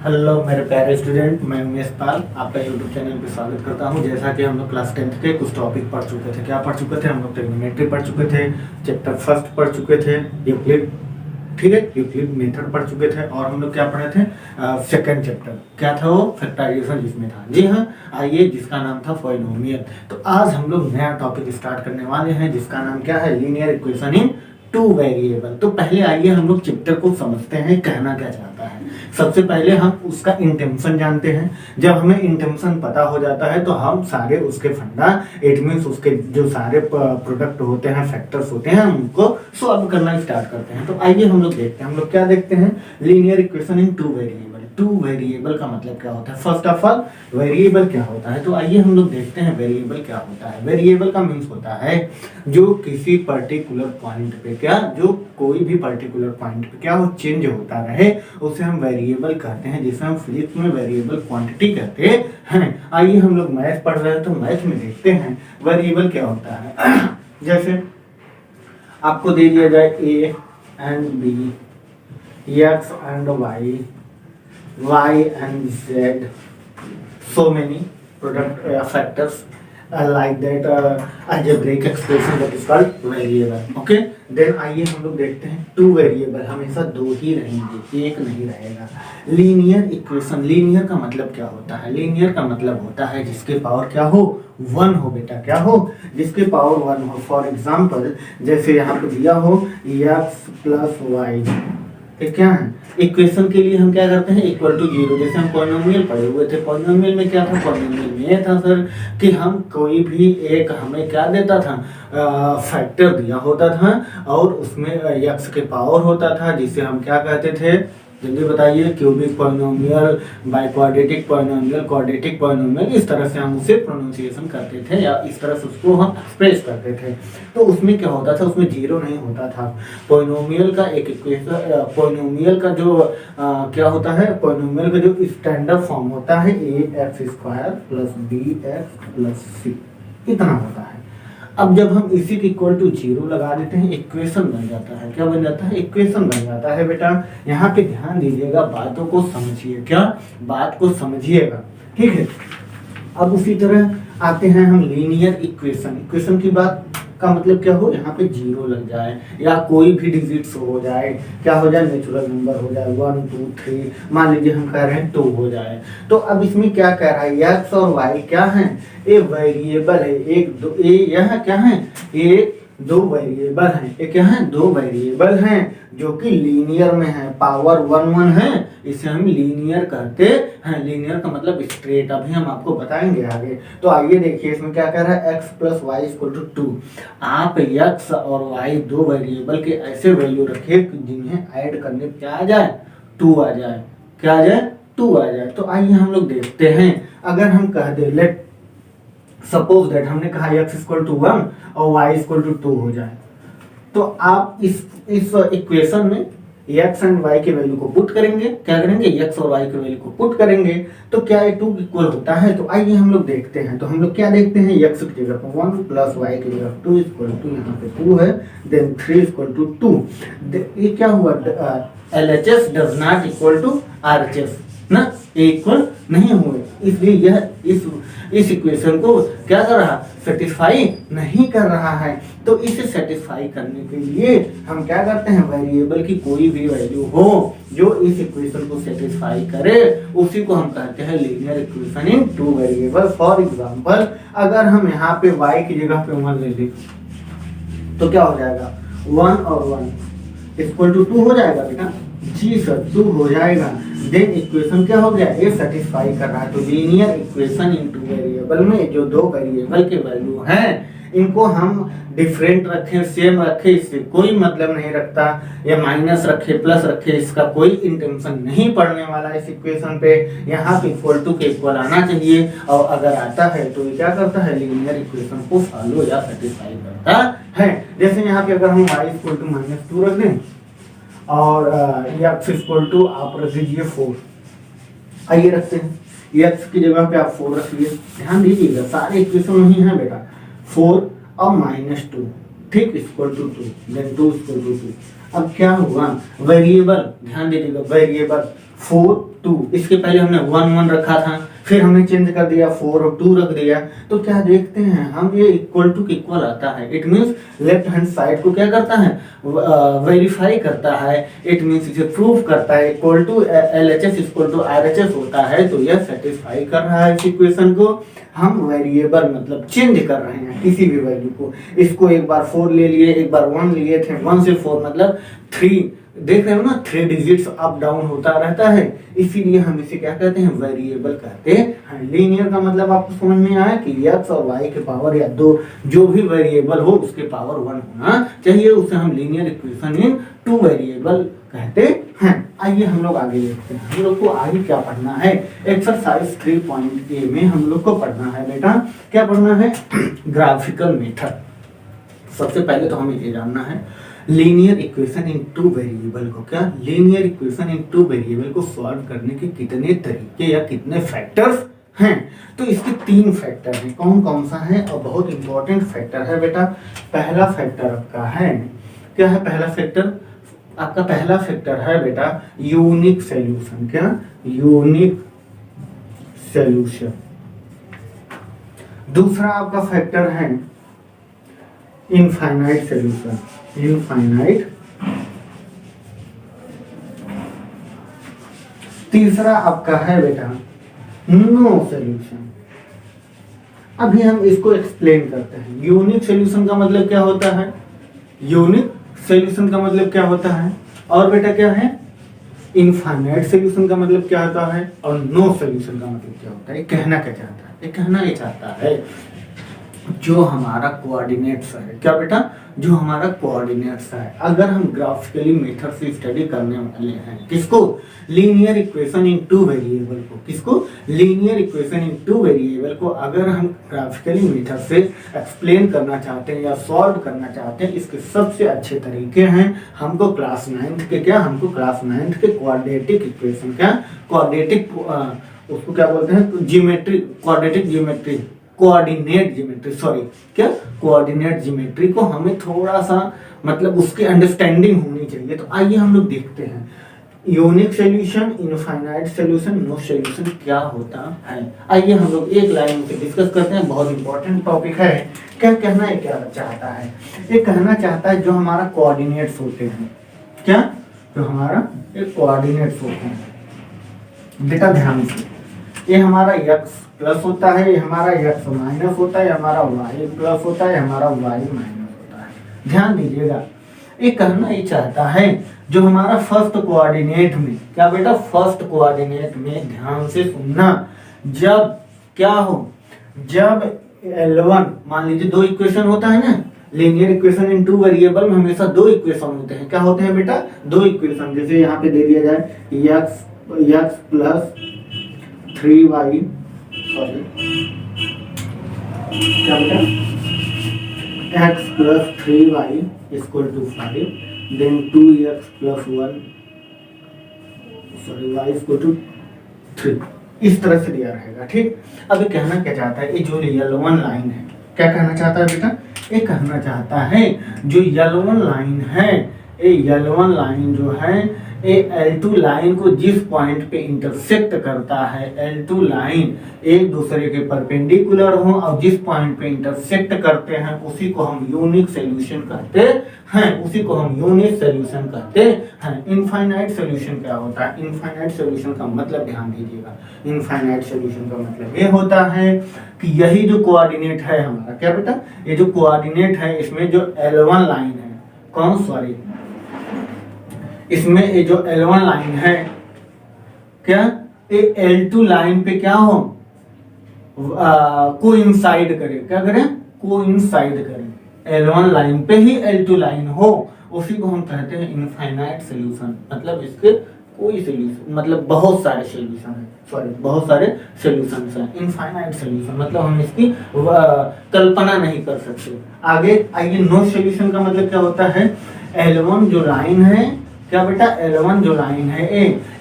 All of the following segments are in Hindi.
हेलो मेरे प्यारे स्टूडेंट, मैं उमेश पाल आपका यूट्यूब चैनल पे स्वागत करता हूं। जैसा कि हम लोग क्लास 10th के कुछ टॉपिक पढ़ चुके थे। क्या पढ़ चुके थे? हम लोग ट्रिग्नोमेट्री पढ़ चुके थे, चैप्टर फर्स्ट पढ़ चुके थे, यूक्लिड, ठीक है, यूक्लिड मेथड पढ़ चुके थे। और हम लोग क्या पढ़े थे? सेकंड चैप्टर क्या था? वो फैक्टराइजेशन जिसमें था। जी हाँ, आइए, जिसका नाम था पॉलिनोमियल। तो आज हम लोग नया टॉपिक स्टार्ट करने वाले हैं जिसका नाम क्या है? Linear equation in two variable. तो पहले आइए हम लोग चैप्टर को समझते हैं, कहना क्या चाहता है। सबसे पहले हम उसका इंटेंशन जानते हैं। जब हमें इंटेंशन पता हो जाता है तो हम सारे उसके फंडा, इट मीन्स उसके जो सारे प्रोडक्ट होते हैं, फैक्टर्स होते हैं, हम उनको सॉल्व करना स्टार्ट करते हैं। तो आइए हम लोग देखते हैं। हम लोग क्या देखते हैं? Linear equation in two variable. Two variable का मतलब क्या होता है? फर्स्ट ऑफ ऑल, वेरिएबल क्या होता है? तो आइए हम लोग देखते हैं वेरिएबल क्या होता है। वेरिएबल का मीन्स होता है जो किसी पर्टिकुलर पॉइंट पे क्या, जो कोई भी पर्टिकुलर पॉइंट पे क्या वो चेंज होता रहे, उसे हम वेरिएबल कहते हैं, जिसे हम फिजिक्स में वेरिएबल क्वांटिटी कहते हैं। आइए हम लोग मैथ पढ़ रहे हैं तो मैथ में देखते हैं वेरिएबल क्या होता है। जैसे आपको दे दिया जाए A and B, x and y, y and z, so many product factors like that algebraic expression that is called variable. Okay, then आइए हम लोग देखते हैं टू वेरिएबल हमेशा दो ही रहेंगे, एक नहीं रहेगा। लीनियर इक्वेशन, लीनियर का मतलब क्या होता है? लीनियर का मतलब होता है जिसके पावर क्या हो? वन हो बेटा, क्या हो? जिसके पावर वन हो। फॉर एग्जाम्पल जैसे यहाँ पे दिया हो x प्लस वाई, क्या है? इक्वेशन के लिए हम क्या करते हैं? Equal to zero. जैसे हम पॉलिनोमियल पढ़े हुए थे, पॉलिनोमियल में क्या था? पॉलिनोमियल में ये था सर कि हम कोई भी एक हमें क्या देता था? फैक्टर दिया होता था और उसमें एक्स के पावर होता था, जिसे हम क्या कहते थे? जल्दी बताइए। Cubic polynomial, by quadratic polynomial, quadratic polynomial, इस तरह से हम उसे प्रोनाउंसिएशन करते थे या इस तरह से उसको हम एक्सप्रेस करते थे। तो उसमें क्या होता था? उसमें जीरो नहीं होता था। पॉलिनोमियल का एक इक्वेशन, पॉलिनोमियल का जो क्या होता है? पॉलिनोमियल का जो स्टैंडर्ड फॉर्म होता है a x square plus b x plus c, इतना होता है। अब जब हम इसी के इक्वल टू जीरो लगा देते हैं, इक्वेशन बन जाता है। क्या बन जाता है? इक्वेशन बन जाता है बेटा। यहाँ पे ध्यान दीजिएगा, बातों को समझिए। क्या? बात को समझिएगा, ठीक है। अब उसी तरह आते हैं हम लीनियर इक्वेशन। इक्वेशन की बात का मतलब क्या हो? यहाँ पे जीरो लग जाए या कोई भी डिजिट्स हो जाए, क्या हो जाए? नेचुरल नंबर हो जाए, 1 2 3, मान लीजिए हम कह रहे हैं 2 हो जाए। तो अब इसमें क्या कह रहा है? एक्स और वाई क्या है? ये वेरिएबल है। एक दो, ये यह क्या है? ये दो वेरिएबल हैं। ये क्या है? दो वेरिएबल हैं जो कि लीनियर में है, पावर 1 1 है, इसे हम लीनियर कहते हैं। लीनियर का मतलब स्ट्रेट, अभी हम आपको बताएंगे आगे। तो आइए देखिए इसमें क्या कह रहा है? x plus y equal to 2। आप x और y दो वेरिएबल के ऐसे वैल्यू रखिए जिन्हें ऐड करने पे क्या आ जाए? 2 आ जाए। क्या आ जाए? 2 आ जाए। तो आइए हम लोग देखते हैं। अगर हम कह दे लेट सपोज दैट, हमने कहा x इक्वल टू 1 और y इक्वल टू 2 हो जाए, तो आप इस इक्वेशन में x एंड y के वैल्यू को पुट करेंगे। क्या करेंगे? x और y के वैल्यू को पुट करेंगे तो क्या ये 2 इक्वल होता है? तो आइए हम लोग देखते हैं। तो हम लोग क्या देखते हैं? x की जगह पर 1 प्लस y की जगह 2 इक्वल टू, यहाँ पे 2 है, देन 3 इक्वल टू 2। ये क्या हुआ? LHS does not equal to RHS ना, इक्वल नहीं हुए, इसलिए यह इस इक्वेशन को क्या कर रहा? सेटिस्फाई नहीं कर रहा है। तो इसे सेटिस्फाई करने के लिए हम क्या करते हैं? वेरिएबल की कोई भी वैल्यू हो जो इस इक्वेशन को सेटिस्फाई करे, उसी को हम कहते हैं linear equation in two variable. For example अगर हम यहाँ पे y की जगह पे 1 ले लें तो क्या हो जाएगा? 1 और 1 इक्वल टू 2 हो जाएगा बेटा। जी सर, 2 हो जाएगा। देन इक्वेशन क्या हो गया? ये सेटिस्फाई कर रहा है। तो linear equation in two variable में जो दो वेरिएबल के वैल्यू हैं, इनको हम डिफरेंट रखें, सेम रखें, इससे कोई मतलब नहीं रखता। या माइनस रखे, प्लस रखे, इसका कोई इंटेंशन नहीं पड़ने वाला इस इक्वेशन पे। यहाँ पे इक्वल टू के इक्वल आना चाहिए, और अगर आता है तो ये क्या करता है? लीनियर इक्वेशन को फॉलो या सेटिस्फाई करता है। जैसे यहाँ पे अगर हम y इक्वल टू -2 रख दें और x इक्वल टू आप रख दीजिए 4। आइए रखते हैं, x की जगह पे आप 4 रखिए। ध्यान दीजिएगा सारे इक्वेशन वही हैं बेटा, 4 और -2, ठीक, equal to 2, then 2 equal to 2। अब क्या हुआ? वेरिएबल, ध्यान दीजिएगा, वेरिएबल 4 2, इसके पहले हमने 1 1 रखा था, फिर हमने चेंज कर दिया 4 और 2 रख दिया। तो क्या देखते हैं हम, ये इक्वल टू के इक्वल आता है। It means left hand side को क्या करता है, वेरीफाई करता है। इट मीन्स इसे प्रूव करता है। Equal to LHS equal to RHS होता है, तो यह सेटिस्फाई कर रहा है इस इक्वेशन को। हम वेरिएबल मतलब चेंज कर रहे हैं किसी भी वैल्यू को। इसको एक बार 4 ले लिए, एक बार 1 लिए थे, 1 से 4 मतलब 3, देख रहे हो ना, 3 डिजिट्स अप डाउन होता रहता है, इसीलिए हम इसे क्या कहते हैं, वेरिएबल कहते हैं। लीनियर का मतलब आपको समझ में आया कि x और y के पावर या 2 जो भी वेरिएबल हो उसके पावर 1 होना चाहिए, उसे हम लीनियर इक्वेशन इन 2 वेरिएबल कहते हैं। आइए हम लोग आगे देखते हैं। हम लोग को आगे क्या पढ़ना है, एक्सरसाइज 3.a में हम लोग को पढ़ना है बेटा, क्या पढ़ना है, ग्राफिकल मेथड। सबसे पहले तो हमें ये जानना है लीनियर इक्वेशन इन 2 वेरिएबल को, क्या लीनियर इक्वेशन इन 2 वेरिएबल को सॉल्व करने के कितने तरीके या कितने फैक्टर्स हैं। तो इसके 3 फैक्टर हैं। कौन कौन सा है, और बहुत इंपॉर्टेंट फैक्टर है बेटा। पहला फैक्टर आपका है, क्या है पहला फैक्टर, आपका पहला फैक्टर है बेटा यूनिक सॉल्यूशन। क्या, यूनिक सॉल्यूशन। दूसरा आपका फैक्टर है इनफाइनाइट सॉल्यूशन, इनफाइनाइट। तीसरा आपका है बेटा नो सॉल्यूशन। अभी हम इसको एक्सप्लेन करते हैं। यूनिक सॉल्यूशन का मतलब क्या होता है, यूनिक सॉल्यूशन का मतलब क्या होता है, और बेटा क्या है इनफाइनाइट सॉल्यूशन का मतलब क्या होता है, और नो सॉल्यूशन का मतलब क्या होता है। कहना क्या चाहता है, ये कहना ये चाहता है जो हमारा कोऑर्डिनेट्स है, क्या बेटा, जो हमारा कोऑर्डिनेट्स है। अगर हम ग्राफिकली मेथड से स्टडी करने वाले हैं किसको, लीनियर इक्वेशन इन 2 वेरिएबल को, किसको, लीनियर इक्वेशन इन 2 वेरिएबल को अगर हम ग्राफिकली मेथड से एक्सप्लेन करना चाहते हैं या सॉल्व करना चाहते हैं, इसके सबसे अच्छे तरीके हैं हमको क्लास 9th के, क्या, हमको क्लास 9th के क्वाड्रेटिक इक्वेशन, क्या, क्वाड्रेटिक, उसको क्या बोलते हैं, geometry, quadratic geometry, coordinate geometry, sorry, क्या, कोऑर्डिनेट ज्योमेट्री को हमें थोड़ा सा मतलब उसकी अंडरस्टैंडिंग होनी चाहिए। तो आइए हम लोग देखते हैं unique solution, infinite solution, no solution क्या होता है। आइए हम लोग एक लाइन से डिस्कस करते हैं, बहुत इंपॉर्टेंट टॉपिक है। क्या कहना है, क्या चाहता है, ये कहना चाहता है जो हमारा कोऑर्डिनेट्स होते हैं, क्या, जो हमारा एक कोऑर्डिनेट्स होते हैं, बेटा ध्यान से, ये हमारा x प्लस होता है, ये हमारा x माइनस होता है, हमारा y प्लस होता है, हमारा y माइनस होता है। ध्यान दीजिएगा, ये कहना ये चाहता है जो हमारा फर्स्ट कोऑर्डिनेट में, क्या बेटा, फर्स्ट कोऑर्डिनेट में ध्यान से सुनना, जब क्या हो, जब L1 मान लीजिए 2 इक्वेशन होता है ना, लीनियर इक्वेशन इन 2 वेरिएबल में हमेशा 2 इक्वेशन होते हैं। क्या होते हैं बेटा, 2 इक्वेशन। जैसे यहाँ पे दे दिया जाए x प्लस 3y, सॉरी, क्या बेटा, x plus 3y equal to 5, then 2x plus 1, sorry, y equal to 3, इस तरह से दिया रहेगा। ठीक, अभी कहना क्या चाहता है, ये जो L1 लाइन है, क्या कहना चाहता है बेटा, ये कहना चाहता है जो L1 लाइन है, ये L1 लाइन जो है ए L2 लाइन को जिस पॉइंट पे इंटरसेक्ट करता है, L2 लाइन एक दूसरे के परपेंडिकुलर हो और जिस पॉइंट पे इंटरसेक्ट करते हैं उसी को हम यूनिक सॉल्यूशन कहते हैं, उसी को हम यूनिक सॉल्यूशन कहते हैं। इनफाइनाइट सॉल्यूशन क्या होता है, इनफाइनाइट सॉल्यूशन का मतलब ध्यान दीजिएगा, इनफाइनाइट सॉल्यूशन का मतलब ये होता है कि यही जो कोऑर्डिनेट है हमारा, क्या बेटा, ये जो कोऑर्डिनेट है इसमें जो L1 लाइन है, कौन, सॉरी, इसमें ये जो L1 लाइन है, क्या, ये L2 लाइन पे क्या हो, कोइंसाइड करे, क्या करें, कोइंसाइड करें, L1 लाइन पे ही L2 लाइन हो, उसी को हम कहते हैं इनफाइनाइट सॉल्यूशन। मतलब इसके कोई सॉल्यूशन, मतलब बहुत सारे सॉल्यूशन है, सॉरी, बहुत सारे सॉल्यूशंस हैं। इनफाइनाइट सॉल्यूशन मतलब हम इसकी कल्पना नहीं कर सकते। आगे आइए, नो सॉल्यूशन का मतलब क्या होता है, L1 जो लाइन है, क्या बेटा, L1 जो लाइन है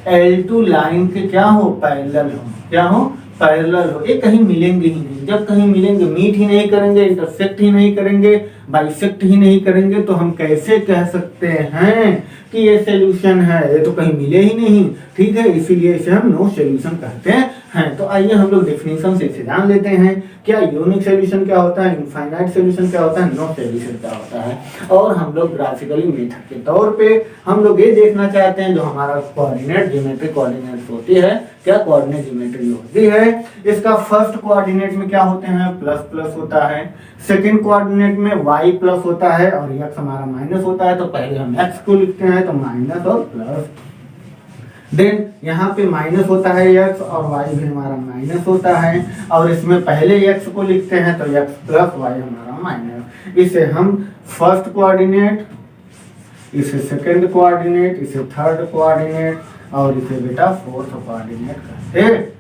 L2 लाइन के क्या हो, पैरेलल हो, क्या हो, पैरेलल हो। ये कहीं मिलेंगे ही नहीं, जब कहीं मिलेंगे मीट ही नहीं करेंगे, इंटरसेक्ट ही नहीं करेंगे, बाइसेक्ट ही नहीं करेंगे, तो हम कैसे कह सकते हैं कि ये सॉल्यूशन है, ये तो कहीं मिले ही नहीं, ठीक है, इसीलिए इसे हम नो सॉल्यूशन कहते हैं। तो आइए हम लोग डेफिनेशन से इसे जान लेते हैं, क्या यूनिक सॉल्यूशन क्या होता है, इनफाइनाइट सॉल्यूशन क्या होता है, नो सॉल्यूशन क्या होता है। और हम लोग ग्राफिकली मेथड के तौर पे हम लोग ये देखना चाहते हैं जो हमारा कोऑर्डिनेट ज्योमेट्री कोऑर्डिनेट होती है, क्या कोऑर्डिनेट ज्योमेट्री होती है, इसका फर्स्ट कोऑर्डिनेट में क्या होते हैं, प्लस प्लस होता है, सेकंड कोऑर्डिनेट में y प्लस होता है और x हमारा माइनस होता है, तो पहले हम x को लिखते हैं तो माइनस और प्लस, देन यहाँ पे माइनस होता है x और y भी हमारा माइनस होता है, और इसमें पहले x को लिखते हैं तो x प्लस y हमारा माइनस। इसे हम फर्स्ट कोऑर्डिनेट, इसे सेकंड कोऑर्डिनेट, इसे थर्ड कोऑर्डिनेट और इसे बेटा फोर्थ कोऑर्डिनेट कहते हैं।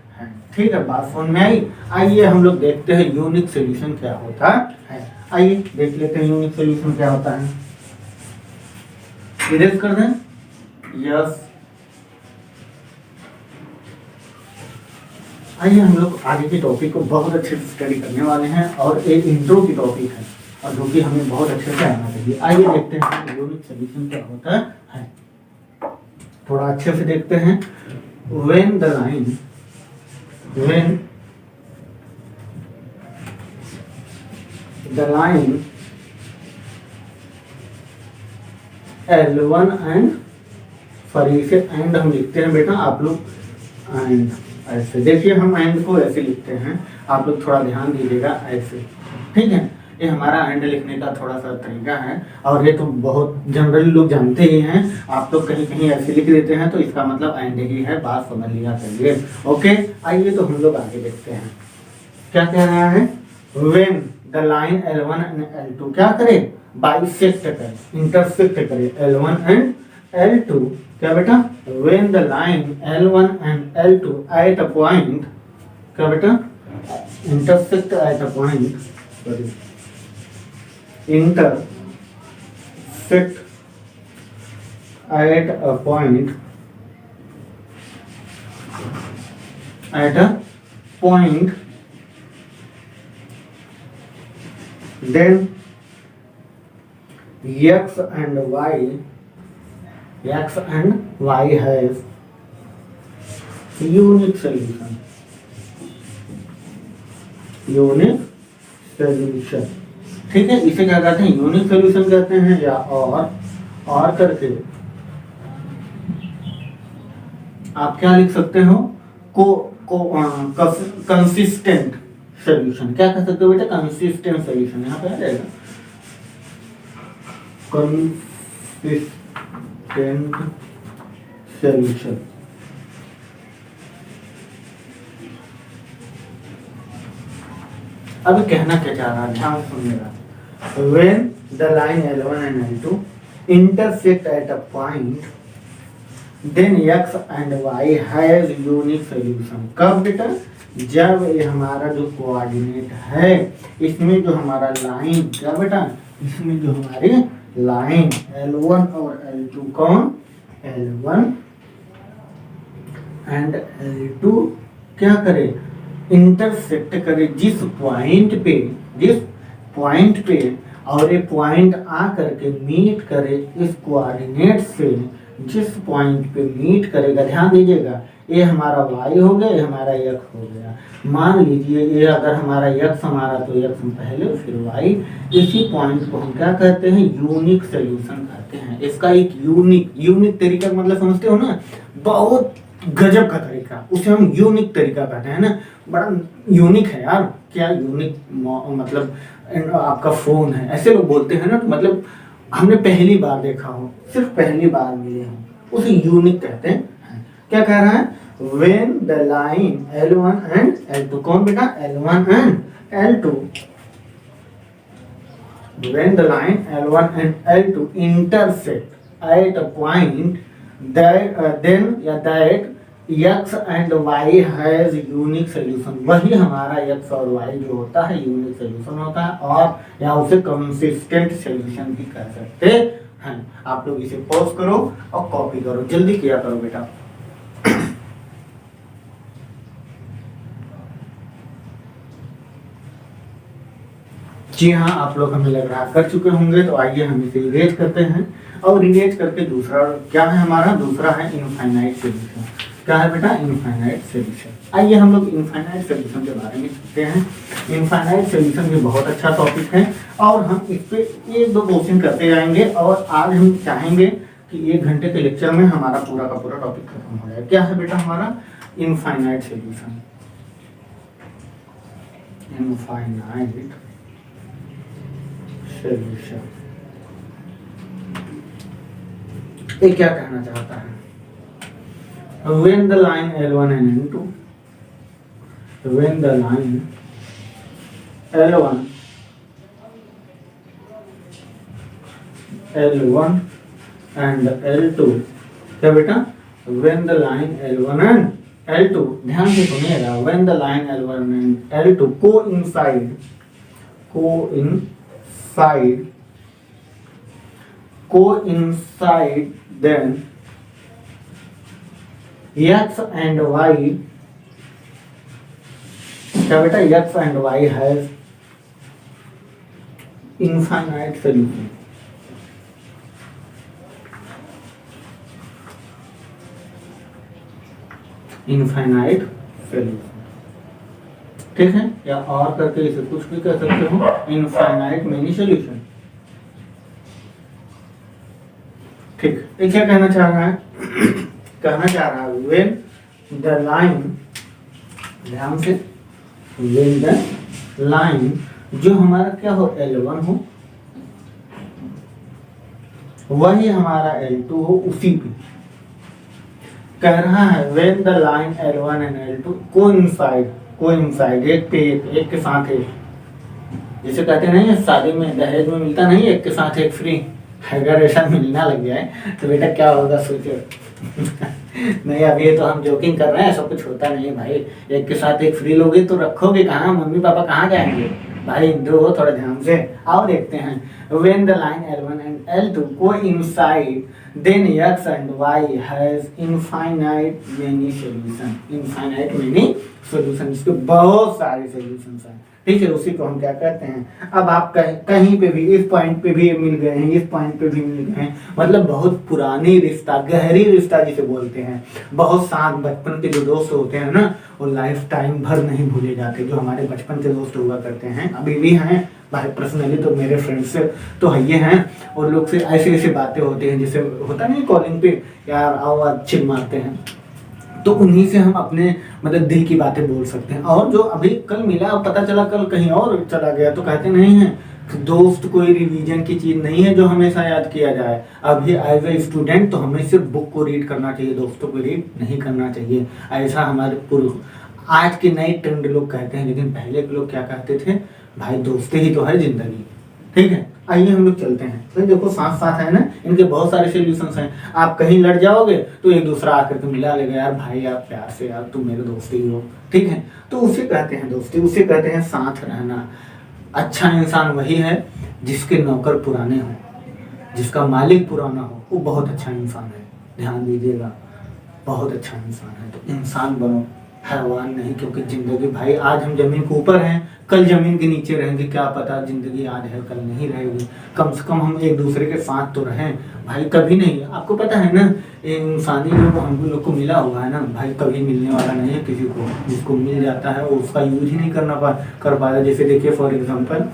ठीक है, बात समझ में आई। आइए हम लोग देखते हैं यूनिक सॉल्यूशन क्या होता है। आइए देख लेते हैं यूनिक सॉल्यूशन क्या होता है। इरेज कर दें, यस। आइए हम लोग आगे के टॉपिक को बहुत अच्छे से स्टडी करने वाले हैं और एक इंट्रो की टॉपिक है और जो कि हमें बहुत अच्छे से आना चाहिए। आइए देखते हैं यूनिक सॉल्यूशन क्या होता है। थोड़ा अच्छे से देखते हैं। When the line when the line L1 and sorry इसे एंड हम लिखते हैं बेटा, आप लोग एंड ऐसे देखिए, हम एंड को ऐसे लिखते हैं, आप लोग थोड़ा ध्यान दीजिएगा ऐसे, ठीक है। ये हमारा एंड लिखने का थोड़ा सा तरीका है और ये तो बहुत जनरली लोग जानते ही हैं। आप लोग कहीं कहीं ऐसे लिख देते हैं तो इसका मतलब एंड ही है, बात समझ लिया करिए। ओके, आइए तो हम लोग आगे देखते हैं क्या कह रहा है। When the line L1 and L2 क्या करे, बाइसेक्ट करे, इंटरसेक्ट करे L1 एंड L2, क्या बेटा, when the line L1 and L2 at a point, क्या बेटा, intersect at a point, sorry intersect at a point, then x and y has unique solution, ठीक है। इसे क्या कहते हैं, यूनिक सॉल्यूशन कहते हैं, या और करके आप क्या लिख सकते हो, कंसिस्टेंट सॉल्यूशन, क्या कह सकते हो बेटा, कंसिस्टेंट सॉल्यूशन, यहाँ पे आ जाएगा कंसिस्टेंट सॉल्यूशन। अभी कहना क्या चाह रहा है, ध्यान सुनिएगा। When the line L1 and L2 intersect at a point, then x and y has unique solution। कब बेटा, जब ये हमारा जो कोऑर्डिनेट है, इसमें जो हमारा लाइन, क्या बेटा, इसमें जो हमारी लाइन L1 और L2, कौन, L1 एंड L2 क्या करे, इंटरसेक्ट करे, जिस पॉइंट पे और ये पॉइंट आ करके मीट करे इस कोऑर्डिनेट से, जिस पॉइंट पे मीट करेगा, ध्यान दीजिएगा, ये हमारा y हो गया, ये हमारा x हो गया। मान लीजिए ये अगर हमारा x हमारा, तो x पहले फिर y, इसी पॉइंट को हम क्या कहते हैं, यूनिक सॉल्यूशन कहते हैं। इसका एक यूनिक तरीका मतलब समझते हो ना, बहुत गजब का तरीका, उसे हम यूनिक तरीका कहते हैं ना, बड़ा यूनिक है यार। क्या यूनिक मतलब, आपका फोन है, ऐसे लोग बोलते हैं ना, तो मतलब हमने पहली बार देखा हो, सिर्फ पहली बार मिले हो, उसे यूनिक कहते हैं। क्या कह रहा है, when the line L1 and L2, कौन बेटा, L1 and L2, when the line L1 and L2 intersect at a point that x and y has unique solution, वही हमारा x और y जो होता है यूनिक सॉल्यूशन होता है, और या उसे कंसिस्टेंट सॉल्यूशन भी कह सकते हैं। आप लोग इसे पॉज करो और कॉपी करो, जल्दी किया करो बेटा। जी हाँ, आप लोग हमें लग रहा कर चुके होंगे, तो आइए हम इसे इरेज करते हैं। और इरेज करके दूसरा क्या है हमारा, दूसरा है इनफाइनाइट सोल्यूशन। क्या है बेटा, इनफाइनाइट सोल्यूशन। आइए हम लोग इनफाइनाइट सोल्यूशन के बारे में सीखते हैं। इनफाइनाइट सोल्यूशन भी बहुत अच्छा टॉपिक है और हम इस पे एक दो क्वेश्चन करते जाएंगे। और आज हम चाहेंगे कि 1 घंटे के लेक्चर में हमारा पूरा का पूरा टॉपिक खत्म हो जाए। क्या है बेटा हमारा इनफाइनाइट सोल्यूशन। इनफाइनाइट सोल्यूशन ये क्या कहना चाहता है, when the line L1 and L2, when the line L1 and L2, क्या बेटा, when the line L1 and L2, ध्यान से सुनिएगा, when the line L1 and L2 coincide then x and y, क्या बेटा, x and y has infinite solution। Infinite solution, ठीक है, या और करके इसे कुछ भी कह सकते हो, इनफाइनाइट मेनी सोल्यूशन। ठीक, ये क्या कहना चाह रहा है, कहना चाह रहा है व्हेन द लाइन, ध्यान से, व्हेन द लाइन जो हमारा क्या हो, L1 हो, वही हमारा L2 हो, उसी पे कह रहा है when the line L1 and L2 coincide, एक के साथ एक, जिसे कहते नहीं है शादी में दहेज में मिलता नहीं, एक के साथ एक फ्री। अगर ऐसा मिलना लग जाए तो बेटा क्या होगा सोचो। नहीं, अभी ये तो हम जोकिंग कर रहे हैं, ऐसा कुछ होता नहीं है भाई। एक के साथ एक फ्री लोगे तो रखोगे कहाँ, मम्मी पापा कहाँ जाएंगे भाई, हिंदू हो, थोड़ा ध्यान से आओ। देखते हैं when the line L1 and L2 coincide then x and y has infinite many solution। infinite many solution, इसके बहुत सारे solutions हैं, ठीक है। उसी को हम क्या कहते हैं, अब आप कहीं पे भी, इस पॉइंट पे भी मिल गए हैं, इस पॉइंट पे भी मिल गए हैं, मतलब बहुत पुरानी रिश्ता, गहरी रिश्ता जिसे बोलते हैं। बहुत साथ बचपन के जो दोस्त होते हैं ना, वो लाइफ टाइम भर नहीं भूले जाते। जो हमारे बचपन के दोस्त हुआ करते हैं, अभी भी हैं भाई, पर्सनली तो मेरे फ्रेंड्स से तो है ये हैं, और लोग से ऐसी ऐसी बातें होती हैं, जैसे होता नहीं कॉलिंग पे यार आओ चिल मारते हैं, तो उन्हीं से हम अपने मतलब दिल की बातें बोल सकते हैं। और जो अभी कल मिला, पता चला कल कहीं और चला गया, तो कहते नहीं है दोस्त कोई रिवीजन की चीज नहीं है जो हमेशा याद किया जाए। अभी एज ए स्टूडेंट तो हमें सिर्फ बुक को रीड करना चाहिए, दोस्तों को रीड नहीं करना चाहिए, ऐसा हमारे पूर्व, आज के नए ट्रेंड लोग कहते हैं, लेकिन पहले के लोग क्या कहते थे, भाई दोस्ती ही तो है जिंदगी, ठीक है। आइए हम लोग चलते हैं, तो देखो साथ साथ है ना, इनके बहुत सारे सॉल्यूशंस हैं। आप कहीं लड़ जाओगे तो एक दूसरा आकर के मिला लेगा, यार भाई यार प्यार से, यार तुम मेरे दोस्त ही हो, ठीक है। तो उसे कहते हैं दोस्ती, उसे कहते हैं साथ रहना। अच्छा इंसान वही है जिसके नौकर पुराने हो, जिसका मालिक पुराना हो, वो बहुत अच्छा इंसान है। ध्यान दीजिएगा, बहुत अच्छा इंसान है। तो इंसान बनो, हैवान नहीं, क्योंकि जिंदगी भाई, आज हम जमीन के ऊपर हैं, कल जमीन के नीचे रहेंगे, क्या पता जिंदगी आज है कल नहीं रहेगी। कम से कम हम एक दूसरे के साथ तो रहें भाई, कभी नहीं। आपको पता है ना, इंसानी जो हम लोग को मिला हुआ है ना भाई, कभी मिलने वाला नहीं है किसी को। जिसको मिल जाता है वो उसका यूज ही नहीं कर पाता। जैसे देखिए फॉर एग्जाम्पल,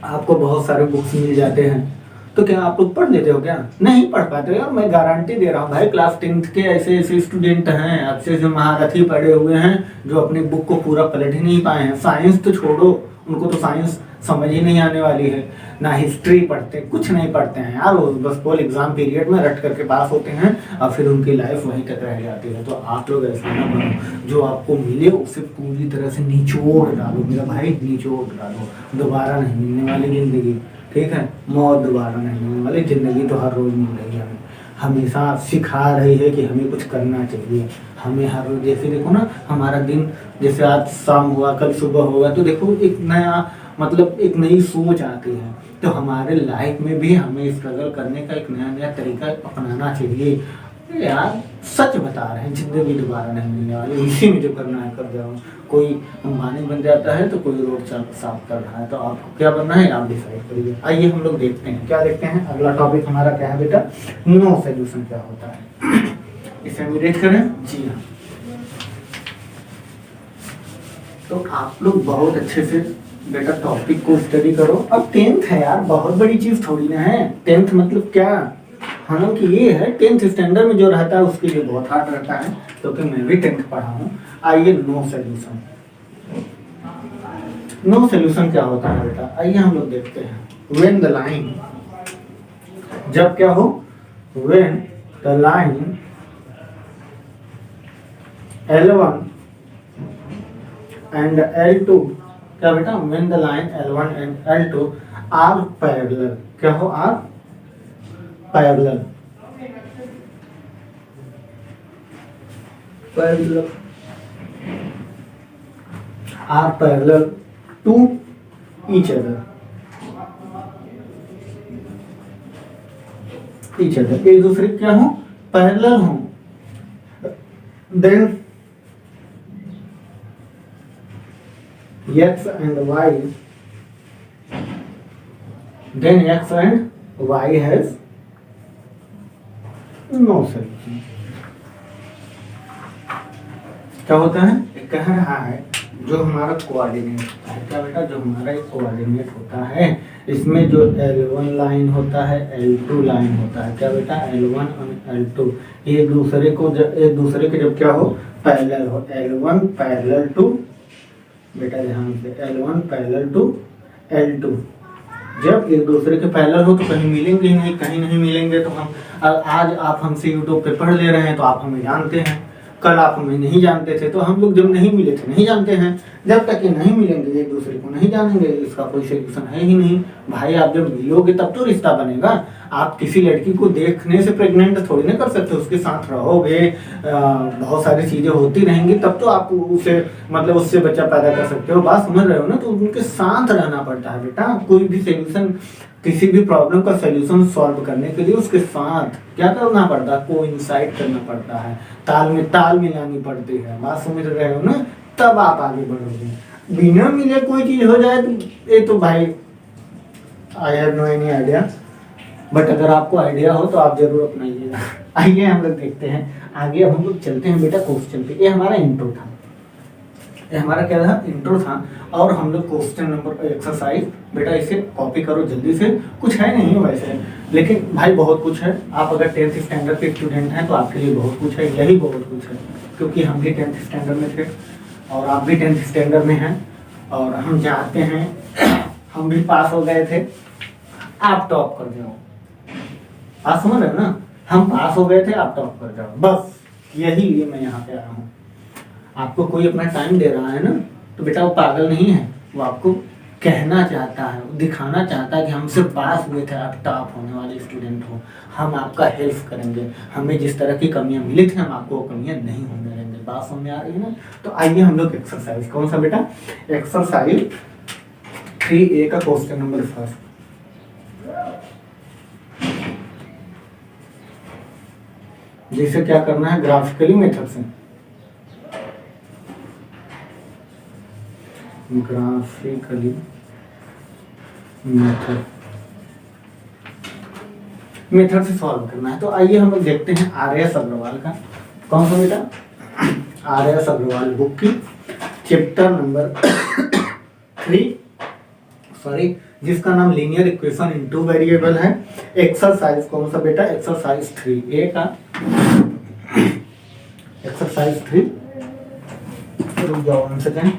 आपको बहुत सारे बुक्स मिल जाते हैं, तो क्या आप लोग पढ़ लेते हो, क्या नहीं पढ़ पाते हो। मैं गारंटी दे रहा हूँ भाई, क्लास 10th के ऐसे ऐसे स्टूडेंट हैं, अच्छे से महारथी पढ़े हुए हैं, जो अपनी बुक को पूरा पलट ही नहीं पाए हैं। साइंस तो छोड़ो, उनको तो साइंस समझ ही नहीं आने वाली है, ना हिस्ट्री पढ़ते, कुछ नहीं पढ़ते हैं यार। वो बस केवल एग्जाम पीरियड में रट करके पास होते हैं और फिर उनकी लाइफ वहीं तक रह जाती है। तो आप लोग ऐसा ना बनो, जो आपको मिले उसे पूरी तरह से निचोड़ डालो मेरा भाई, निचोड़ डालो। दोबारा नहीं मिलने वाली जिंदगी, ठीक है, मौत दोबारा नहीं मिलने वाली जिंदगी, तो हर रोज मिल रही है हमें, हमेशा सिखा रही है कि हमें कुछ करना चाहिए। हमें हर रोज, जैसे देखो ना, हमारा दिन जैसे आज शाम हुआ, कल सुबह होगा, तो देखो एक नया मतलब एक नई सोच आती है। तो हमारे लाइफ में भी हमें स्ट्रगल करने का एक नया नया तरीका अपनाना चाहिए। यार सच बता रहे हैं, जिंदगी दोबारा नहीं मिलने वाली, इसी में जो करना है कर जाओ। कोई अंबानी बन जाता है तो कोई रोड साफ कर रहा है, तो आपको क्या बनना है आप डिसाइड करिए। आइए हम लोग देखते हैं क्या देखते हैं। अगला टॉपिक हमारा क्या है बेटा, नो सॉल्यूशन क्या होता है। इसे हम रीड करें। जी हाँ, तो आप लोग बहुत अच्छे से बेटा टॉपिक को स्टडी करो। अब 10th है यार, बहुत बड़ी चीज थोड़ी ना है। 10th मतलब क्या, हालांकि ये है 10th स्टैंडर्ड में जो रहता है उसके लिए बहुत हार्ड रहता है, क्योंकि मैं भी 10th पढ़ा हूँ। आइए नो सॉल्यूशन, नो सॉल्यूशन क्या होता है बेटा, आइए हम लोग देखते हैं। व्हेन द लाइन, जब क्या हो, when the line L1 and L2, क्या बेटा, when the line L1 and L2 are parallel, क्या हो, are parallel, parallel, are parallel to each other, एक दूसरे क्या हो, पैरेलल हो, then x and y, then x and y has no solution। क्या होता है, कह रहा है जो हमारा कोऑर्डिनेट होता है, क्या बेटा, जो हमारा एक कोऑर्डिनेट होता है, इसमें जो L1 लाइन होता है, L2 लाइन होता है, क्या बेटा, L1 और L2 एक दूसरे के जब क्या हो, पैरेलल हो, L1 पैरेलल टू, बेटा ध्यान से, L1 पैरेलल टू L2, जब एक दूसरे के पैरेलल हो तो कहीं मिलेंगे ही नहीं, कहीं नहीं मिलेंगे तो हम, आज आप हमसे यूट्यूब पे पढ़ ले रहे हैं तो आप हमें जानते हैं, कल आप हमें नहीं जानते थे, तो हम लोग जब नहीं मिले थे नहीं जानते हैं, जब तक ये नहीं मिलेंगे एक दूसरे को नहीं जानेंगे, इसका कोई सोल्यूशन है ही नहीं भाई। आप जब मिलोगे तब तो रिश्ता बनेगा। आप किसी लड़की को देखने से प्रेग्नेंट थोड़ी ना कर सकते, उसके साथ रहोगे, बहुत सारी चीजें होती रहेंगी, तब तो आप उसे मतलब उससे बच्चा पैदा कर सकते हो, बात समझ रहे हो ना। तो उनके साथ रहना पड़ता है बेटा, कोई भी सोल्यूशन, किसी भी प्रॉब्लम का सोल्यूशन सॉल्व करने के लिए उसके साथ क्या करना पड़ता है, कोइंसाइड करना पड़ता है, ताल मिलानी पड़ती है, बात समझ रहे हो ना, तब आप आगे बढ़ोगे। बिना मिले कोई चीज हो जाए तो ये तो भाई I have no any idea, but अगर आपको आइडिया हो तो आप जरूर अपनाइएगा। आइए हम लोग देखते हैं आगे। अब हम लोग चलते हैं बेटा क्वेश्चन पे। ये हमारा इंट्रो था, ये हमारा क्या था, इंट्रो था। और हम लोग क्वेश्चन नंबर एक्सरसाइज, बेटा इसे कॉपी करो जल्दी से, कुछ है नहीं वैसे, लेकिन भाई बहुत कुछ है। आप अगर 10th स्टैंडर्ड के स्टूडेंट हैं तो आपके लिए बहुत कुछ है, यही बहुत कुछ है, क्योंकि हम भी 10th स्टैंडर्ड में थे और आप भी 10th स्टैंडर्ड में हैं, और हम चाहते हैं हम भी पास हो गए थे, आप टॉप कर जाओ। आप समझ रहे हो ना, हम पास हो गए थे, आप टॉप कर जाओ, बस यही लिए मैं यहाँ पे आया हूँ। आपको कोई अपना टाइम दे रहा है ना, तो बेटा वो पागल नहीं है, वो आपको कहना चाहता है, दिखाना चाहता है कि हम सिर्फ पास हुए थे, आप टॉप होने वाले स्टूडेंट हो, हम आपका हेल्प करेंगे, हमें जिस तरह की कमियां मिली थी हम आपको वो कमियां नहीं होने देंगे। बात समझ आ रही है ना। तो आइए हम लोग एक्सरसाइज, कौन सा बेटा, एक्सरसाइज 3A का क्वेश्चन नंबर फर्स्ट। जिसे क्या करना है, ग्राफिकली मेथड से, ग्राफिकली मेथड से सॉल्व करना है। तो आइए हम लोग देखते हैं आर.एस. अग्रवाल का, कौन सा बेटा, आर.एस. अग्रवाल बुक की चैप्टर नंबर 3, सॉरी, जिसका नाम linear equation in two variable है। एक्सरसाइज कौन सा बेटा, एक्सरसाइज 3A का, एक्सरसाइज 3, रुक जाओ 1 सेकेंड।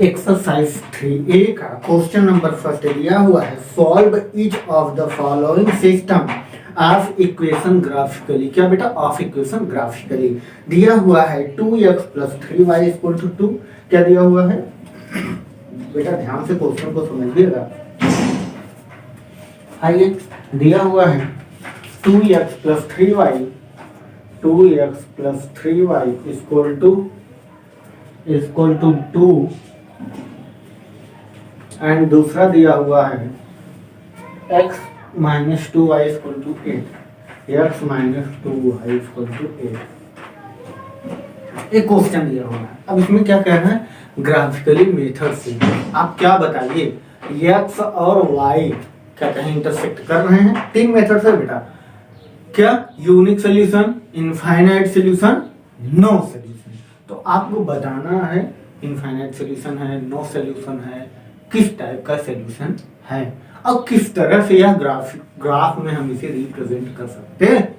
एक्सरसाइज 3A का क्वेश्चन नंबर फर्स्ट दिया हुआ है, solve each of the following system of equation graphically. क्या बेटा, ऑफ इक्वेशन ग्राफिकली दिया हुआ है 2x + 3y = 2। क्या दिया हुआ है बेटा, ध्यान से क्वेश्चन को समझिएगा। आइए, दिया हुआ है 2x + 3y, 2x + 3y = 2, and दूसरा दिया हुआ है x minus 2y equal to 8, x minus 2y equal to 8। एक क्वेश्चन दिया हुआ है। अब इसमें क्या कहना है, ग्राफिकली मेथड से आप क्या बताइए, एक्स और वाई क्या कहीं इंटरसेक्ट कर रहे हैं? 3 मेथड से बेटा, क्या unique solution, infinite solution, no solution. तो आपको बताना है इनफाइनाइट सोल्यूशन है, नो सोल्यूशन है, किस टाइप का सोल्यूशन है और किस तरह से यह ग्राफ में हम इसे रिप्रेजेंट कर सकते हैं।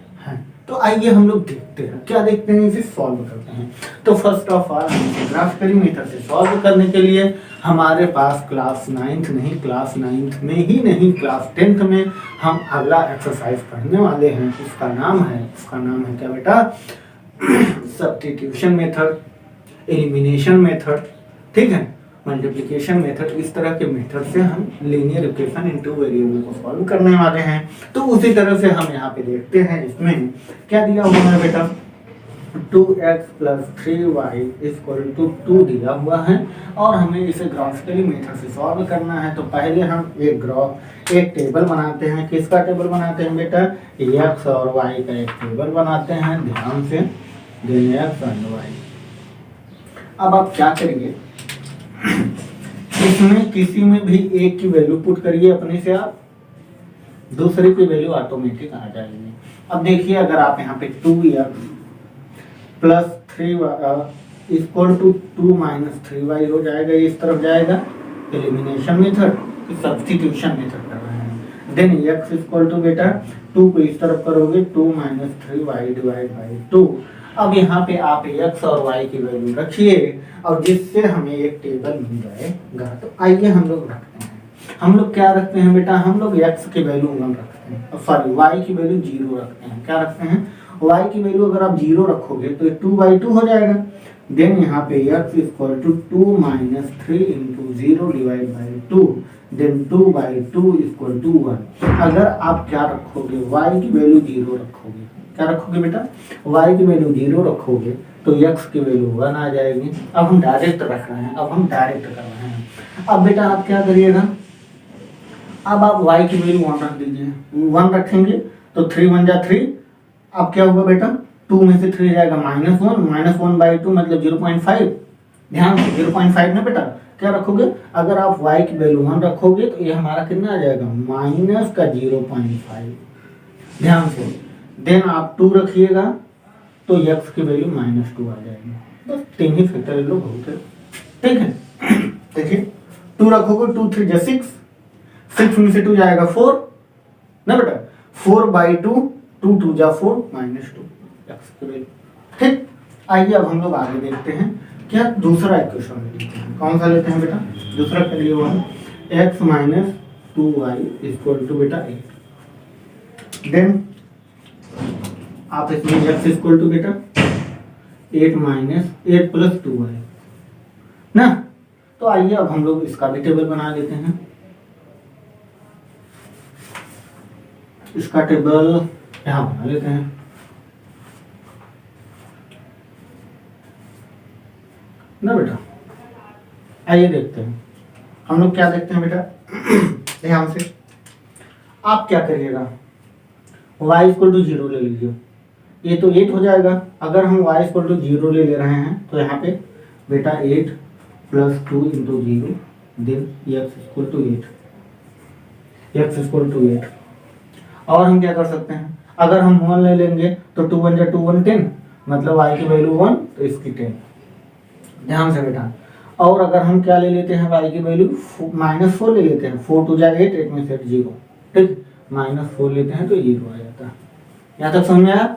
तो आइए हम लोग देखते हैं, क्या देखते हैं, इसे सॉल्व करते हैं। तो first of all graphically method से सॉल्व करने के लिए हमारे पास क्लास 9th नहीं, क्लास 9th में ही नहीं, क्लास 10th में हम अगला एक्सरसाइज पढ़ने वाले हैं। उसका नाम है क्या बेटा, सब्स्टिट्यूशन मेथड, एलिमिनेशन मेथड, ठीक है, मल्टीप्लिकेशन मेथड। इस तरह के मेथड से हम लीनियर इक्वेशन इनटू वेरिएबल को सॉल्व करने वाले हैं। तो उसी तरह से हम यहाँ पे देखते हैं, इसमें क्या दिया हुआ है बेटा, 2x plus 3y equal to 2 दिया हुआ है और हमें इसे ग्राफिकली मेथड से सॉल्व करना है। तो पहले हम एक टेबल बनाते हैं। किसका टेबल बनाते हैं बेटा, x और y का एक टेबल बनाते हैं, ध्यान से, देन x और y। अब आप क्या करिए, इसमें किसी में भी एक की वैल्यू पुट करिए अपने से, आप दूसरे की वैल्यू ऑटोमेटिक आ जाएगी। अब देखिए, अगर आप यहाँ पे 2x plus 3y equal to 2 minus 3y हो जाएगा, इस तरफ जाएगा, एलिमिनेशन मेथड, सब्स्टिट्यूशन मेथड कर रहे हैं। देन x इक्वल टू बेटा 2 को इस तरफ करोगे, 2 माइनस 3y डिवाइड बाई 2। अब यहाँ पे आप x और y की वैल्यू रखिए और जिससे हमें एक टेबल मिल जाएगा। तो आइए हम लोग रखते हैं, हम लोग क्या रखते हैं बेटा, हम लोग x की वैल्यू 1 रखते हैं, सॉरी y की वैल्यू 0 रखते हैं। क्या रखते हैं, y की वैल्यू अगर आप 0 रखोगे तो 2/2 हो जाएगा। देन यहाँ पे x equal to 2 minus 3 into 0 divide by 2, then 2/2 equal to 1। अगर आप क्या रखोगे, y की वैल्यू 0 रखोगे, क्या रखोगे बेटा, y की वैल्यू 0 रखोगे तो x की वैल्यू 1 आ जाएगी। अब हम डायरेक्ट रख रहे हैं, अब हम डायरेक्ट कर रहे हैं। अब बेटा आप क्या करिएगा, अब आप y की वैल्यू 1 रख दीजिए, 1 रखेंगे तो 3 1 जा 3। अब क्या होगा बेटा, 2 में से 3 जाएगा -1, -1/2 मतलब 0.5। ध्यान से 0.5 ना बेटा, क्या रखोगे, अगर आप y की वैल्यू 1 रखोगे तो ये हमारा कितना आ जाएगा, माइनस का 0.5। ध्यान से, देन आप 2 रखिएगा तो x की वैल्यू -2 आ जाएगी। बस 3 ही फैक्टर लोग होते हैं, ठीक है। देखिए 2 रखोगे, 2 3 जा 6, 6 में से 2 जाएगा 4 ना बेटा, 4/2, 2 2 जा 4, -2 x की वैल्यू, ठीक। आइए अब हम लोग आगे देखते हैं, क्या दूसरा इक्वेशन लेते हैं। कौन सा लेते हैं बेटा, दूसरा क्या लिया हुआ है, x minus 2y equal to बेटा 8। देन आप इसमें x इक्वल टू बेटा 8 माइनस 8 प्लस 2y ना। तो आइए अब हम लोग इसका भी टेबल बना लेते हैं। इसका टेबल यहाँ बना लेते हैं। ना बेटा, आइए देखते हैं हम लोग क्या देखते हैं बेटा, ध्यान से। आप क्या करिएगा, y इक्वल टू 0 ले लीजिए, ये तो 8 हो जाएगा। अगर हम y इक्वल टू 0 ले रहे हैं तो यहाँ पे बेटा 8 plus 2 into 0, then x equal to 8। और हम क्या कर सकते हैं, अगर हम 1 ले लेंगे तो 2 1 जा 2 1 10, मतलब y की वैल्यू 1 तो इसकी 10। ध्यान से बेटा, और अगर हम क्या ले लेते हैं, y की वैल्यू -4 ले लेते हैं, 4 2 जा 8, 8 में से 0, ठीक, -4 लेते हैं तो 0 आ जाता है। यहाँ तक समझ में आया।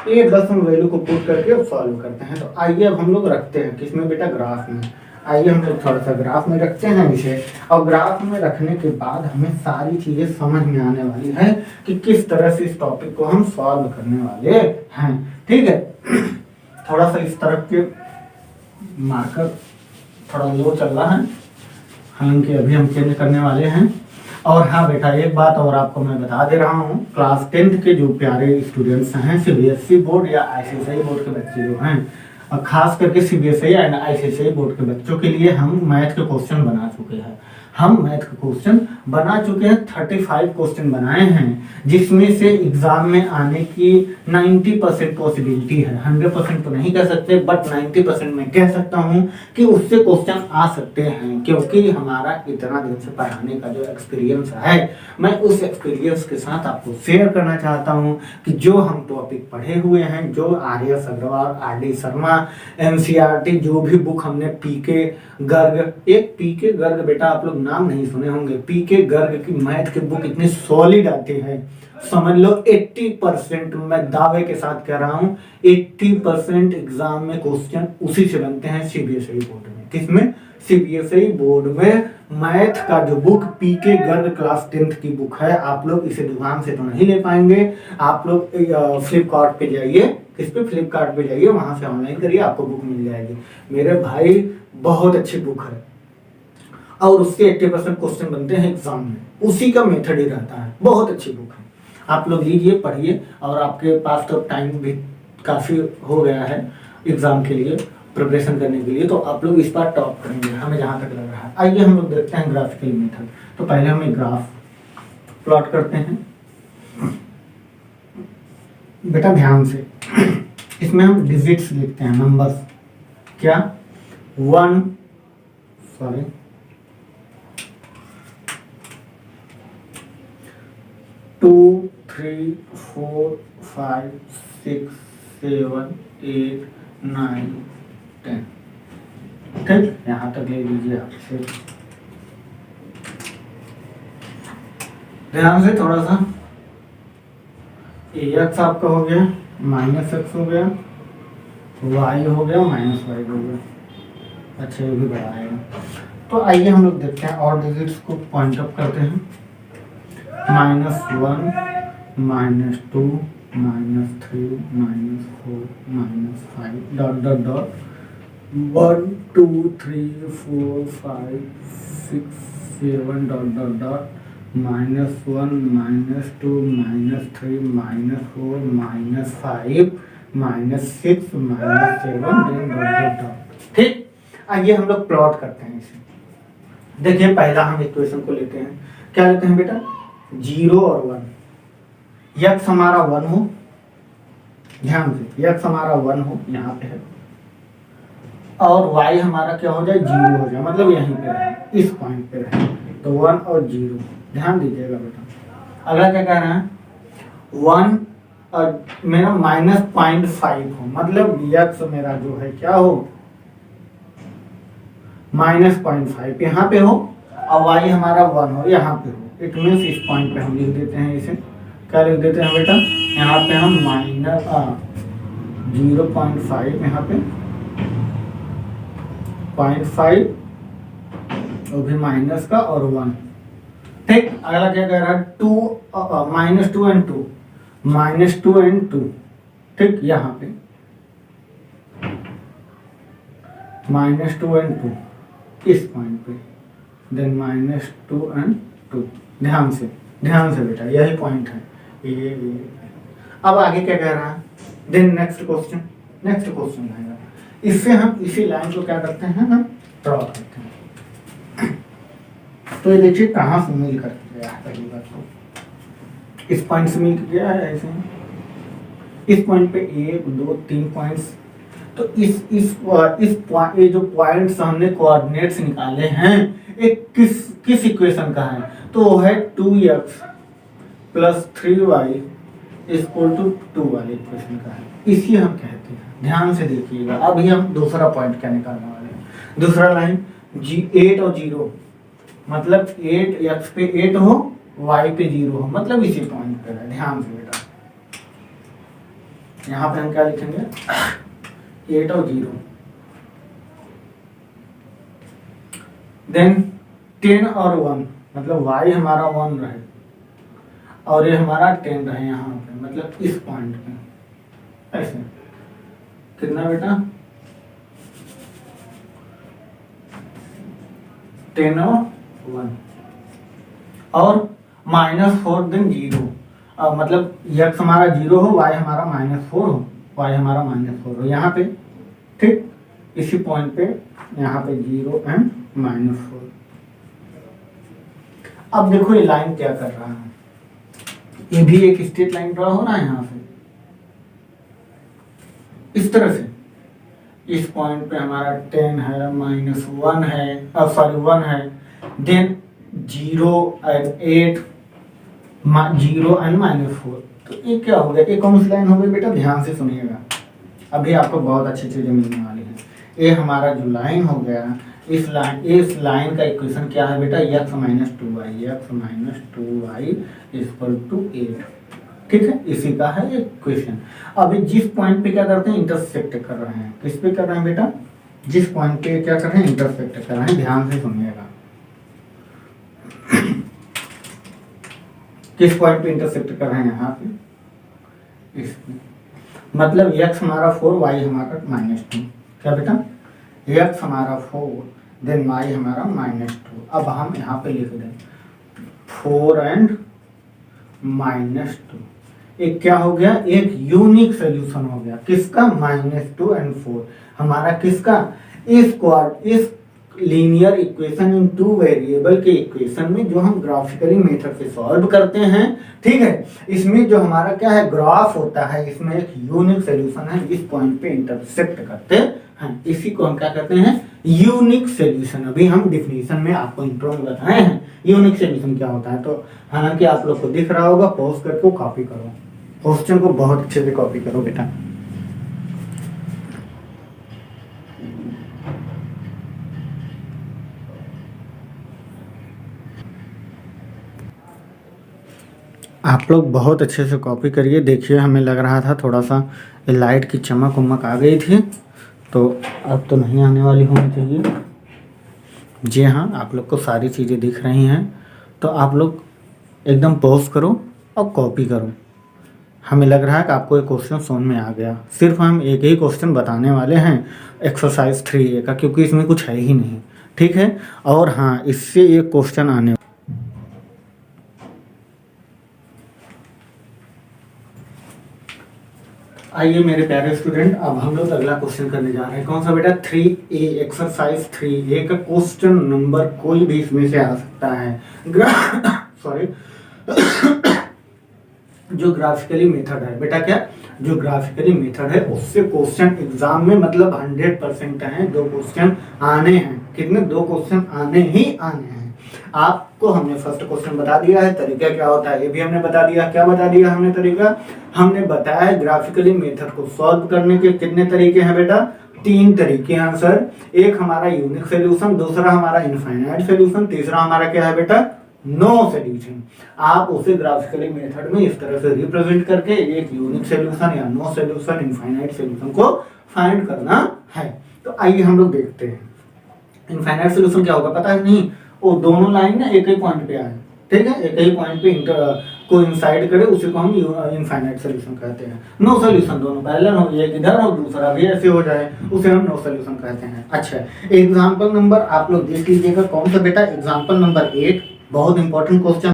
ये बस हम वैल्यू को पुट करके सॉल्व करते हैं। तो आइए अब हम लोग रखते हैं किसमें बेटा, ग्राफ में। आइए हम लोग थोड़ा सा ग्राफ में रखते हैं इसे, और ग्राफ में रखने के बाद हमें सारी चीजें समझ में आने वाली है कि किस तरह से इस टॉपिक को हम सॉल्व करने वाले हैं, ठीक है। थोड़ा सा इस तरफ के मार्कर थोड़ा लो चल रहा है, हालांकि अभी हम चेंज करने वाले हैं। और हाँ बेटा, एक बात और आपको मैं बता दे रहा हूँ, क्लास 10th के जो प्यारे स्टूडेंट्स हैं, सीबीएसई बोर्ड या आईसीएसई बोर्ड के बच्चे जो हैं, और खास करके सीबीएसई एंड आईसीएसई बोर्ड के बच्चों के लिए हम मैथ के क्वेश्चन बना चुके हैं। हम मैथ का क्वेश्चन बना चुके हैं, 35 क्वेश्चन बनाए हैं, जिसमें से एग्जाम में आने की 90% पॉसिबिलिटी है। 100% तो नहीं कह सकते, बट 90% मैं कह सकता हूं कि उससे क्वेश्चन आ सकते हैं, क्योंकि हमारा इतना दिन से पढ़ाने का जो एक्सपीरियंस है, मैं उस एक्सपीरियंस के साथ आपको शेयर करना चाहता हूं कि जो हम टॉपिक पढ़े हुए हैं, जो R S Aggarwal, R D Sharma, NCERT, जो भी बुक हमने पीके गर्ग, एक पीके गर्ग, बेटा आप लोग नाम नहीं सुने होंगे, पीके गर्ग की मैथ की बुक इतनी सॉलिड आती है, समझ लो 80%, मैं दावे के साथ कह रहा हूं 80% एग्जाम में क्वेश्चन उसी से बनते हैं सीबीएसई बोर्ड में। किसमें? सीबीएसई बोर्ड में मैथ का जो बुक पीके गर्ग क्लास 10th की बुक है, आप लोग इसे दुकान से तो नहीं ले पाएंगे, आप लोग फ्लिपकार्ट पे जाइए, किस पे? फ्लिपकार्ट पे जाइए, वहां से ऑनलाइन करिए, आपको बुक मिल जाएगी। मेरे भाई बहुत अच्छी बुक है, और उससे 80% क्वेश्चन बनते हैं एग्जाम में, उसी का मेथड ही रहता है, बहुत अच्छी बुक है। आप लोग लीजिए, पढ़िए, और आपके पास तो टाइम भी काफी हो गया है एग्जाम के लिए प्रिपरेशन करने के लिए, तो आप लोग इस बार टॉप करेंगे, हमें जहां तक लग रहा है। आइए हम लोग देखते हैं ग्राफिकल मेथड। तो पहले हम एक ग्राफ प्लॉट करते हैं, बेटा ध्यान से। इसमें हम डिजिट्स लिखते हैं, नंबर्स, क्या? 1 2 3 4 5 6 7 8 9 10। ठीक, यहां तक ले लीजिए आपसे, ध्यान से थोड़ा सा। एक्स आपका हो गया, माइनस एक्स हो गया, वाई हो गया, माइनस वाई हो गया। अच्छा, ये भी बढ़ाएगा। तो आइए हम लोग देखते हैं और डिजिट्स को पॉइंट अप करते हैं। -1 -2 -3 -4 -5 dot dot dot 1 2 3 4 5 6 7 dot dot dot -1 -2 -3 -4 -5 -6 -7 dot dot dot. ठीक, आइए हम लोग प्लॉट करते हैं इसे। देखिए, पहला हम इक्वेशन को लेते हैं, क्या लेते हैं बेटा? 0 और 1। यक्स हमारा 1 हो, ध्यान से, यक्स हमारा 1 हो, यहाँ पे है, और y हमारा क्या हो जाए? 0 हो जाए, मतलब यहीं पे रहे, इस पॉइंट पे रहे। तो 1 और 0, ध्यान दीजिएगा बेटा। अगला क्या कह रहा है? 1 और मेरा -0.5 हो, मतलब यक्स मेरा जो है क्या हो? -0.5 यहाँ पे हो, और y हमारा 1 हो, यहाँ पे हो। इट मीन्स इस पॉइंट पे हम लिख देते हैं इसे, क्या लिख देते हैं बेटा? यहाँ पे हम -0.5, यहाँ पे 0.5, वो भी माइनस का, और 1। ठीक, अगला क्या कह रहा है? 2 -2 एंड 2, -2 एंड 2। ठीक, यहाँ पे -2 एंड 2 इस पॉइंट पे, देन -2 एंड 2। ध्यान से बेटा, यही पॉइंट है ये। अब आगे क्या कह रहा है? देन नेक्स्ट क्वेश्चन आएगा। इससे हम इसी लाइन को क्या करते हैं? हम ड्रॉ करते हैं। तो ये देखिए कहाँ से मिल कर गया है। पहली बात तो इस पॉइंट से मिल गया है, ऐसे इस पॉइंट पे 1 2 3 पॉइंट्स। तो इस ये जो पॉइंट्स हमने कोऑर्डिनेट्स निकाले हैं, एक किस इक्वेशन का है? तो वो है 2x + 3y = 2 वाले इक्वेशन का है, इसी हम कहते हैं। ध्यान से देखिएगा, अभी हम दूसरा पॉइंट क्या निकालने वाले हैं। दूसरा लाइन 8 और 0, मतलब 8 x पे 8 हो, y पे 0 हो, मतलब इसी पॉइंट पे है। ध्यान से बेटा, यहाँ पे हम क्या लिखेंगे? 8 और 0, देन 10 और 1, मतलब y हमारा 1 रहे और ये हमारा 10 रहे यहाँ पे, मतलब इस पॉइंट पे। ऐसे कितना बेटा? 10 और 1, और -4 देन 0, मतलब x हमारा 0 हो, y हमारा -4 हो, -4 हो यहाँ पे। ठीक, इसी पॉइंट पे यहाँ पे 0 एंड -4। अब देखो ये लाइन क्या कर रहा है, ये भी एक स्ट्रेट लाइन ड्रा हो रहा है यहाँ से इस तरह से। इस पॉइंट पे हमारा 10 है, -1 है, अब सॉरी 1 है, देन 0 and 8, 0 and -4। तो ये क्या हो गया, ये कौन सी लाइन हो गई बेटा, ध्यान से सुनिएगा, अभी आपको बहुत अच्छी चीजें मिलने वाली है। ये हमारा जो लाइन हो गया, इस लाइन का इक्वेशन क्या है बेटा, x - 2y = 8। ठीक है, इसी का है इक्वेशन। अभी जिस पॉइंट पे क्या करते हैं, इंटरसेक्ट कर रहे हैं, किस पे कर रहे हैं बेटा, जिस पॉइंट पे क्या कर रहे हैं, इंटरसेक्ट कर रहे हैं, ध्यान से सुनिएगा। किस पॉइंट पे इंटरसेक्ट कर रहे हैं, यहाँ पे, इस पे। मतलब x हमारा 4, y हमारा -2, क्या बेटा, x हमारा 4, देन y हमारा -2। अब हम यहाँ पे लिख दें 4 and -2। एक क्या हो गया, एक यूनिक सोल्यूशन हो गया, किसका, -2 and 4 हमारा, किसका, इस लीनियर इक्वेशन इन 2 वेरिएबल के इक्वेशन में जो हम ग्राफिकली मेथड से सॉल्व करते हैं। ठीक है, इसमें जो हमारा क्या है, ग्राफ होता है, इसमें एक यूनिक सोल्यूशन है, इस पॉइंट पे इंटरसेक्ट करते हैं, इसी को हम क्या कहते हैं, यूनिक सोल्यूशन। अभी हम डिफिनीशन में आपको इंट्रो में बताए हैं यूनिक सोल्यूशन क्या होता है। तो हालांकि आप लोग को दिख रहा होगा, पॉज करके कॉपी करो, क्वेश्चन को बहुत अच्छे से कॉपी करो बेटा। आप लोग बहुत अच्छे से कॉपी करिए। देखिए, हमें लग रहा था थोड़ा सा लाइट की चमक उमक आ गई थी, तो अब तो नहीं आने वाली होनी चाहिए। जी हाँ, आप लोग को सारी चीज़ें दिख रही हैं, तो आप लोग एकदम पॉज करो और कॉपी करो। हमें लग रहा है कि आपको एक क्वेश्चन समझ में आ गया। सिर्फ हम एक ही क्वेश्चन बताने वाले हैं एक्सरसाइज 3A का, क्योंकि इसमें कुछ है ही नहीं। ठीक है, और हाँ, इससे एक क्वेश्चन आने, आइए मेरे प्यारे स्टूडेंट, अब हम लोग अगला क्वेश्चन करने जा रहे हैं। कौन सा बेटा, 3A, एक्सरसाइज 3A का क्वेश्चन नंबर कोई भी इसमें से आ सकता है। सॉरी जो ग्राफिकली मेथड है बेटा, क्या, जो ग्राफिकली मेथड है उससे क्वेश्चन एग्जाम में मतलब 100% है, 2 क्वेश्चन आने हैं। कितने, 2 क्वेश्चन आने ही आने हैं। आपको हमने फर्स्ट क्वेश्चन बता दिया है, तरीका क्या होता है ये भी हमने बता दिया। क्या बता दिया हमने तरीका, हमने बताया है ग्राफिकली मेथड को सॉल्व करने के कितने तरीके हैं बेटा, 3 तरीके हैं आंसर। एक हमारा यूनिक सोल्यूशन, दूसरा हमारा इनफाइनाइट सोल्यूशन, तीसरा हमारा क्या है बेटा, नो सोल्यूशन। आप उसे ग्राफिकली मेथड में इस तरह से रिप्रेजेंट करके एक यूनिक सोल्यूशन या नो सोल्यूशन, इनफाइनाइट सोल्यूशन को फाइंड करना है। तो आइए हम लोग देखते हैं। इनफाइनाइट सोल्यूशन क्या होगा पता है, नहीं, वो दोनों लाइन ना एक ही पॉइंट पे आए, ठीक है, एक ही पॉइंट पे को इंसाइड करे, उसी को हम इनफाइनाइट सोल्यूशन कहते हैं। नो सोल्यूशन दोनों पैरेलल हो, एक इधर और दूसरा भी ऐसे हो जाए, उसे हम नो सोल्यूशन कहते हैं। अच्छा, एग्जांपल नंबर आप लोग देख लीजिएगा, कौन सा बेटा, एग्जांपल नंबर 8, बहुत इंपॉर्टेंट क्वेश्चन